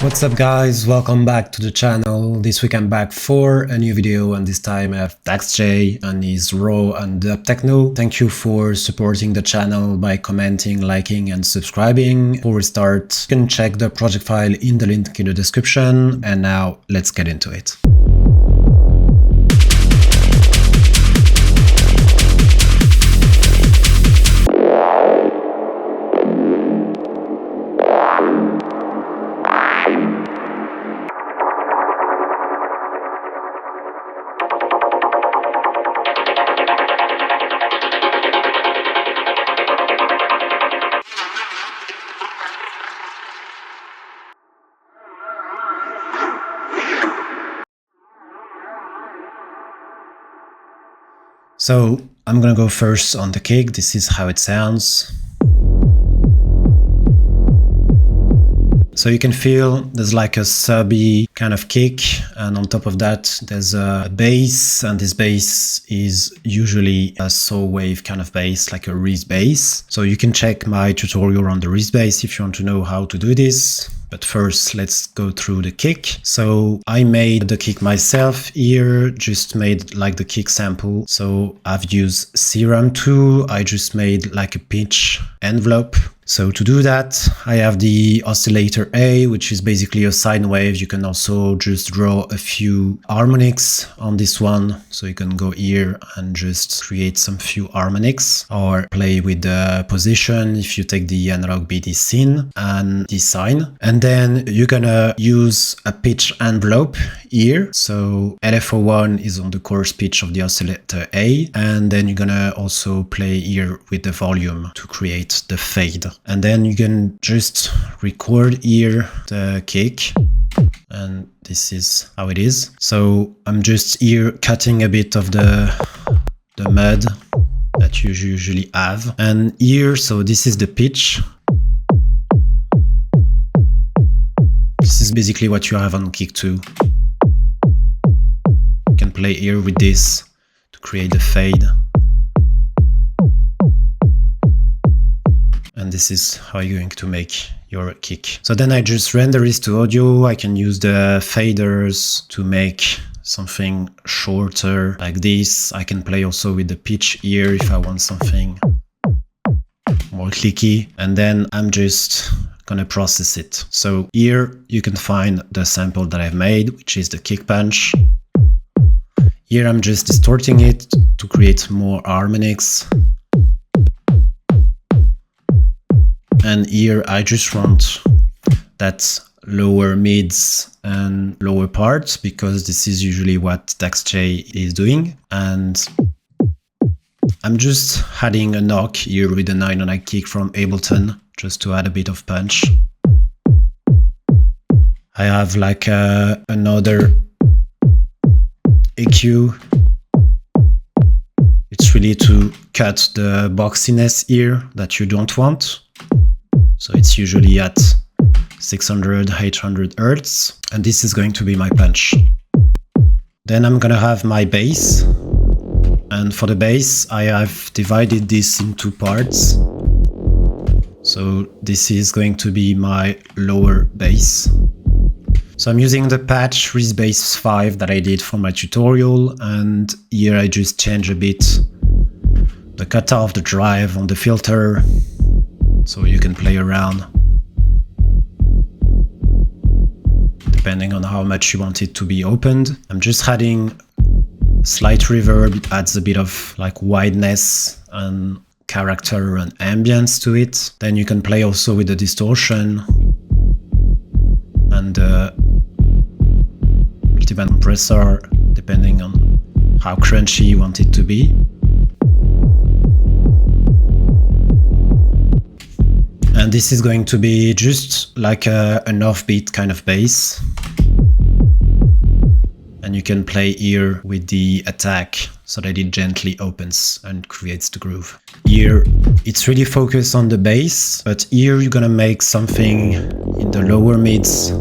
What's up guys, welcome back to the channel. This week I'm back for a new video and this time I have Dax J and his raw and dub techno. Thank you for supporting the channel by commenting, liking and subscribing. Before we start, you can check the project file in the link in the description, and now let's get into it. So I'm gonna go first on the kick. This is how it sounds. So you can feel there's like a subby kind of kick, and on top of that there's a bass, and this bass is usually a saw wave kind of bass, like a Reese bass. So you can check my tutorial on the Reese bass if you want to know how to do this. But first, let's go through the kick. So I made the kick myself here, just made like the kick sample. So I've used Serum too. I just made like a pitch envelope. So to do that, I have the oscillator A, which is basically a sine wave. You can also just draw a few harmonics on this one. So you can go here and just create some few harmonics or play with the position if you take the analog BD sine and the sine. And then you're gonna use a pitch envelope here. So LFO1 is on the coarse pitch of the oscillator A. And then you're gonna also play here with the volume to create the fade. And then you can just record here the kick, and this is how it is. So I'm just here cutting a bit of the mud that you usually have, and here, so this is the pitch. This is basically what you have on kick 2. You can play here with this to create the fade. And this is how you're going to make your kick. So then I just render this to audio. I can use the faders to make something shorter like this. I can play also with the pitch here if I want something more clicky. And then I'm just gonna process it. So here you can find the sample that I've made, which is the kick punch. Here I'm just distorting it to create more harmonics. And here I just want that lower mids and lower parts, because this is usually what Dax J is doing. And I'm just adding a knock here with the 909 kick from Ableton, just to add a bit of punch. I have like another EQ. It's really to cut the boxiness here that you don't want. So it's usually at 600, 800 Hertz. And this is going to be my punch. Then I'm gonna have my bass. And for the bass, I have divided this in two parts. So this is going to be my lower bass. So I'm using the patch Reese Bass 5 that I did for my tutorial. And here I just change a bit the cutoff, the drive on the filter. So you can play around depending on how much you want it to be opened. I'm just adding slight reverb. It adds a bit of like wideness and character and ambience to it. Then you can play also with the distortion and the multiband compressor, depending on how crunchy you want it to be. And this is going to be just like an offbeat kind of bass. And you can play here with the attack so that it gently opens and creates the groove. Here it's really focused on the bass, but here you're gonna make something in the lower mids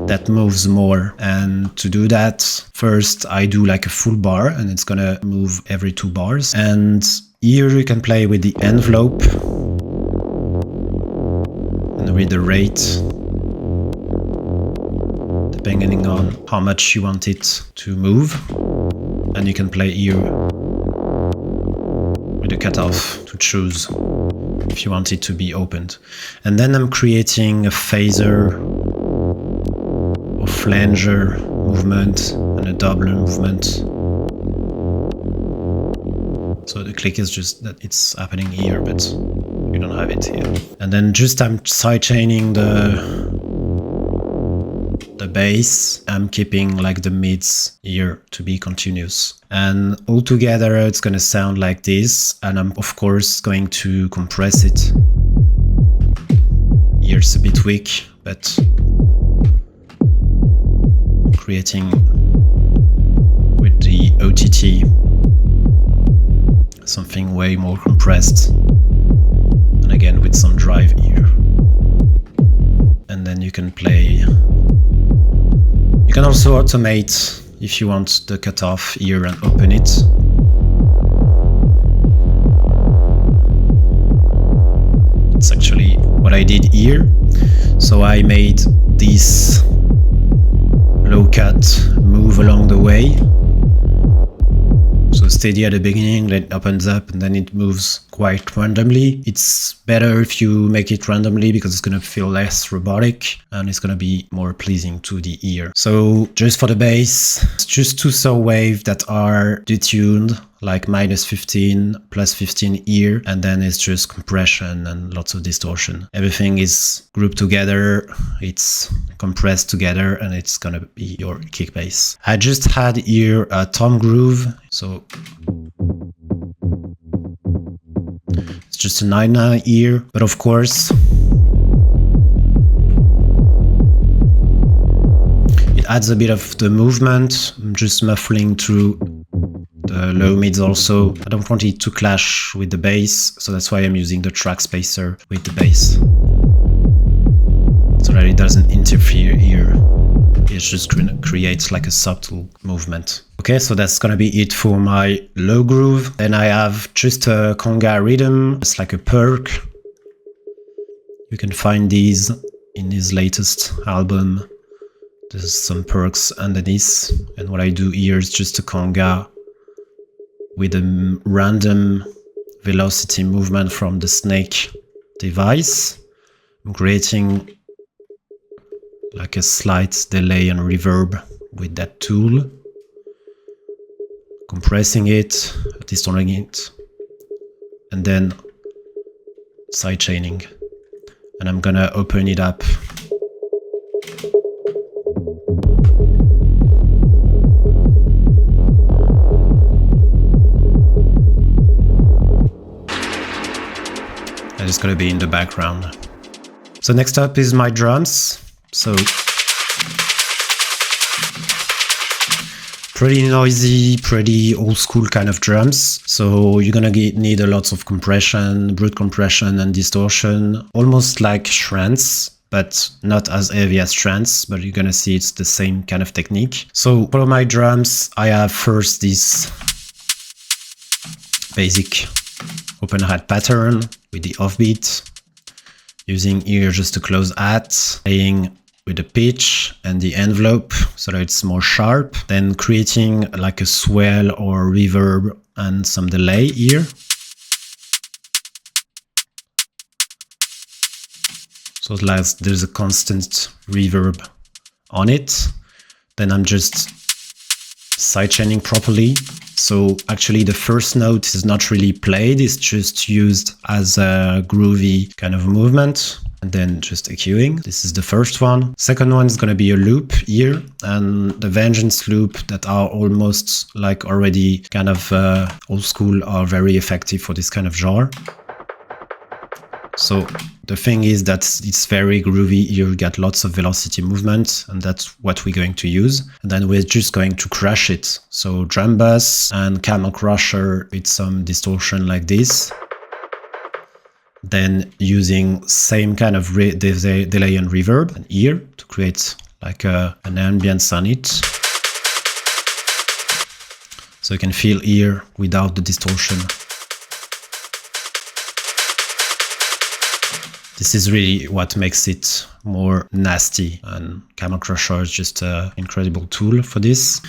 that moves more. And to do that, first I do like a full bar, and it's gonna move every 2 bars. And here you can play with the envelope and with the rate. depending on how much you want it to move. And you can play here with the cutoff to choose if you want it to be opened. And then I'm creating a phaser or flanger movement and a doubler movement. So the click is just that it's happening here, but you don't have it here. And then just I'm sidechaining the bass. I'm keeping like the mids here to be continuous. And all together it's gonna sound like this. And I'm of course going to compress it. Here it's a bit weak, but creating with the OTT something way more compressed, and again with some drive here. And then you can play. You can also automate if you want the cutoff here and open it. It's actually what I did here. So I made this low cut move along the way. So steady at the beginning, then it opens up and then it moves quite randomly. It's better if you make it randomly because it's gonna feel less robotic and it's gonna be more pleasing to the ear. So just for the bass, it's just two saw waves that are detuned, like -15, +15 here, and then it's just compression and lots of distortion. Everything is grouped together, it's compressed together, and it's gonna be your kick bass. I just had here a tom groove, so it's just a 9/9 here, but of course it adds a bit of the movement. I'm just muffling through the low mids also. I don't want it to clash with the bass, so that's why I'm using the track spacer with the bass, so that it doesn't interfere here. It just creates like a subtle movement. Okay, so that's gonna be it for my low groove. Then I have just a Conga rhythm. It's like a perc. You can find these in his latest album. There's some percs underneath, and what I do here is just a Conga with a random velocity movement from the snake device. I'm creating like a slight delay and reverb with that tool, compressing it, distorting it, and then sidechaining. And I'm gonna open it up. And it's gonna be in the background. So next up is my drums. So pretty noisy, pretty old school kind of drums. So you're gonna need a lot of compression, brute compression and distortion, almost like trance, but not as heavy as trance, but you're gonna see it's the same kind of technique. So for my drums, I have first this basic open hat pattern with the offbeat, using here just a close hat, playing with the pitch and the envelope so that it's more sharp, then creating like a swell or reverb and some delay here. So there's a constant reverb on it. Then I'm just sidechaining properly. So actually the first note is not really played, it's just used as a groovy kind of movement. And then just EQing. This is the first one. Second one is going to be a loop here, and the Vengeance loop that are almost like already kind of old school are very effective for this kind of genre. So the thing is that it's very groovy. You get lots of velocity movement, and that's what we're going to use. And then we're just going to crush it. So drum bass and camel crusher with some distortion like this. Then using same kind of delay and reverb and here to create like an ambience on it. So you can feel here without the distortion. This is really what makes it more nasty, and Camel Crusher is just an incredible tool for this.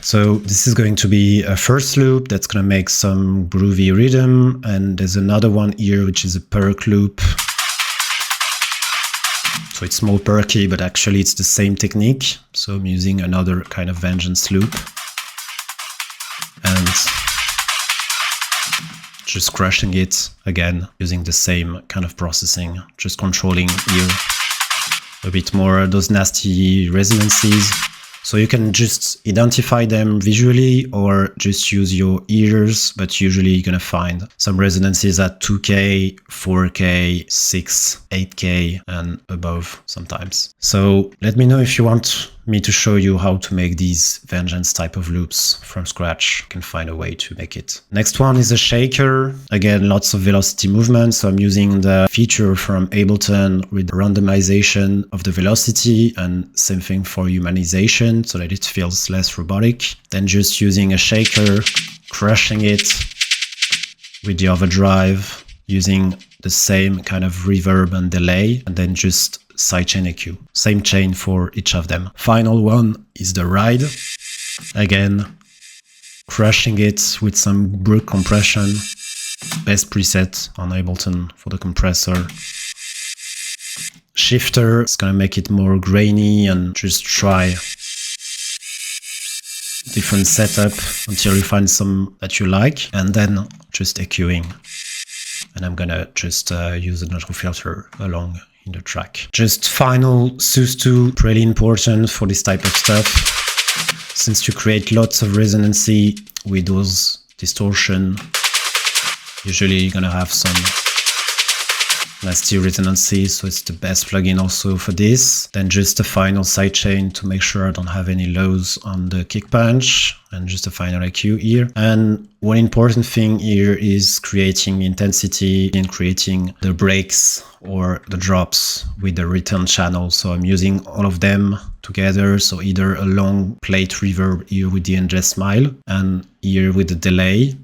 So this is going to be a first loop that's going to make some groovy rhythm, and there's another one here which is a perc loop. So it's more perky, but actually it's the same technique. So I'm using another kind of vengeance loop and just crushing it again using the same kind of processing, just controlling here a bit more those nasty resonances. So you can just identify them visually or just use your ears, but usually you're gonna find some resonances at 2K, 4K, 6, 8K and above sometimes. So let me know if you want me to show you how to make these vengeance type of loops from scratch. You can find a way to make it. Next one is a shaker. Again, lots of velocity movement. So I'm using the feature from Ableton with randomization of the velocity, and same thing for humanization so that it feels less robotic. Then just using a shaker, crushing it with the overdrive, using the same kind of reverb and delay, and then just sidechain EQ. Same chain for each of them. Final one is the ride. Again, crushing it with some brute compression. Best preset on Ableton for the compressor. Shifter, it's gonna make it more grainy, and just try different setup until you find some that you like, and then just EQing. And I'm gonna just use a neutral filter along in the track. Just final sus2, really important for this type of stuff. Since you create lots of resonancy with those distortion, usually you're gonna have some nasty resonances, so it's the best plugin also for this. Then just a final sidechain to make sure I don't have any lows on the kick punch, and just a final EQ here. And one important thing here is creating intensity and creating the breaks or the drops with the return channel. So I'm using all of them together. So either a long plate reverb here with the endless smile, and here with the delay.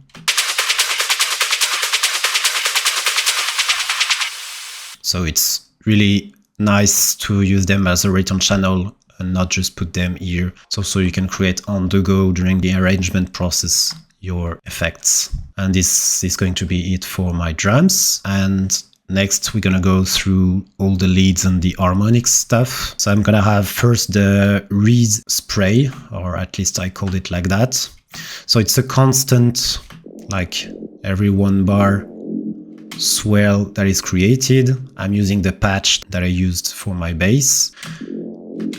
So it's really nice to use them as a return channel and not just put them here. So you can create on the go during the arrangement process your effects. And this is going to be it for my drums. And next we're gonna go through all the leads and the harmonics stuff. So I'm gonna have first the Reese spray, or at least I called it like that. So it's a constant, like every 1 bar swell that is created. I'm using the patch that I used for my bass.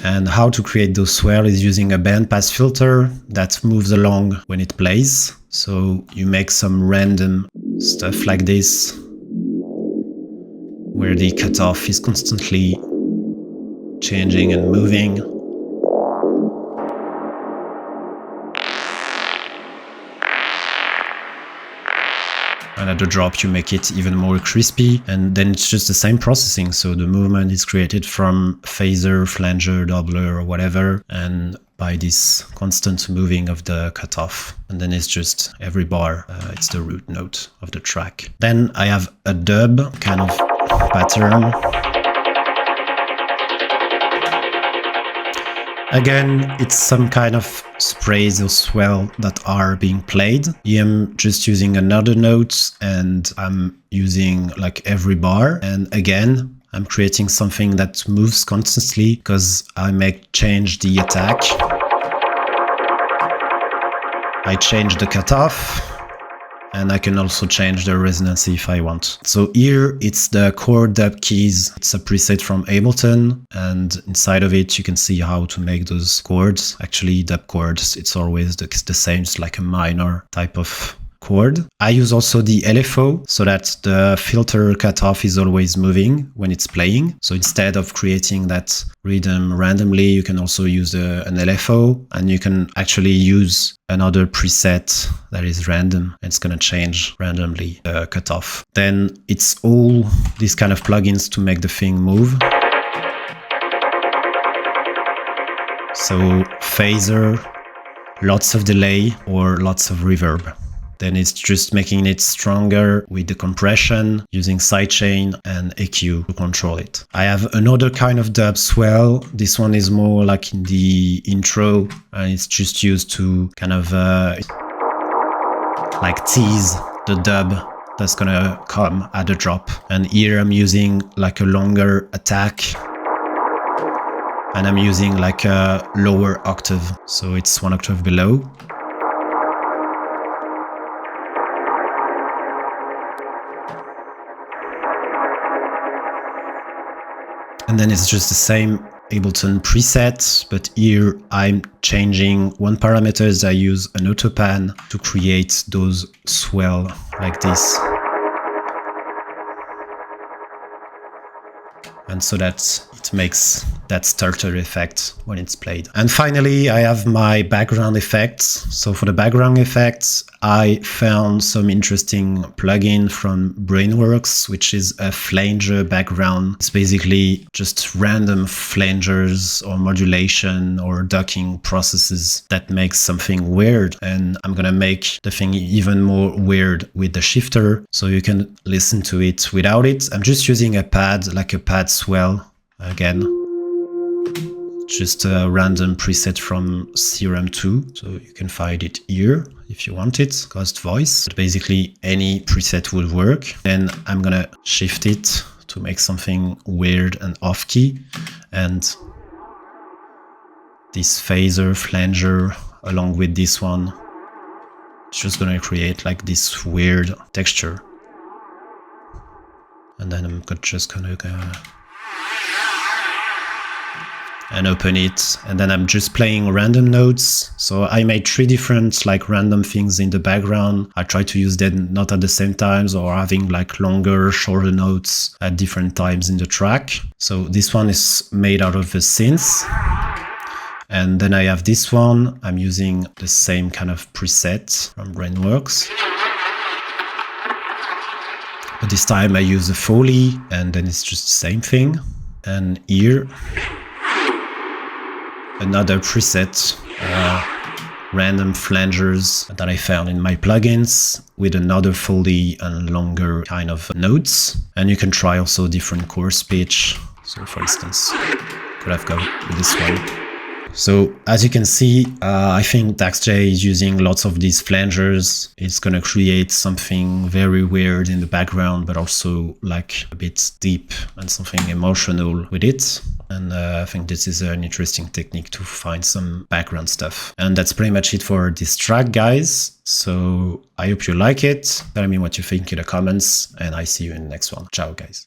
And how to create those swell is using a bandpass filter that moves along when it plays. So you make some random stuff like this, where the cutoff is constantly changing and moving. And at the drop you make it even more crispy, and then it's just the same processing. So the movement is created from phaser, flanger, doubler or whatever, and by this constant moving of the cutoff. And then it's just every bar, it's the root note of the track. Then I have a dub kind of pattern. Again, it's some kind of sprays or swell that are being played. I'm just using another note, and I'm using like every bar. And again, I'm creating something that moves constantly because I change the attack. I change the cutoff. And I can also change the resonancy if I want. So here it's the chord dub keys. It's a preset from Ableton, and inside of it you can see how to make those chords. Actually, dub chords, it's always the same. It's like a minor type of chord. I use also the LFO so that the filter cutoff is always moving when it's playing. So instead of creating that rhythm randomly, you can also use an LFO, and you can actually use another preset that is random. It's going to change randomly the cutoff. Then it's all these kind of plugins to make the thing move. So phaser, lots of delay or lots of reverb. Then it's just making it stronger with the compression, using sidechain and EQ to control it. I have another kind of dub swell. This one is more like in the intro, and it's just used to kind of like tease the dub that's gonna come at a drop. And here I'm using like a longer attack, and I'm using like a lower octave, so it's 1 octave below. And then it's just the same Ableton preset, but here I'm changing one parameter. I use an autopan to create those swell like this. And so that it makes that starter effect when it's played. And finally, I have my background effects. So for the background effects, I found some interesting plugin from Brainworx, which is a flanger background. It's basically just random flangers or modulation or ducking processes that makes something weird. And I'm gonna make the thing even more weird with the shifter, so you can listen to it without it. I'm just using a pad, like a pad swell again. Just a random preset from Serum 2, so you can find it here if you want it, Ghost Voice. But basically any preset will work. Then I'm gonna shift it to make something weird and off-key. And this phaser, flanger, along with this one, it's just gonna create like this weird texture. And then I'm just gonna and open it, and then I'm just playing random notes. So I made 3 different like random things in the background. I try to use them not at the same times, or having like longer, shorter notes at different times in the track. So this one is made out of a synth. And then I have this one. I'm using the same kind of preset from Brainworx. But this time I use a Foley, and then it's just the same thing. And here, another preset, random flangers that I found in my plugins with another Foley and longer kind of notes. And you can try also different chorus pitch. So for instance, could have gone with this one. So as you can see, I think Dax J is using lots of these flangers. It's gonna create something very weird in the background, but also like a bit deep and something emotional with it. And I think this is an interesting technique to find some background stuff. And that's pretty much it for this track, guys. So I hope you like it. Tell me what you think in the comments, and I see you in the next one. Ciao, guys.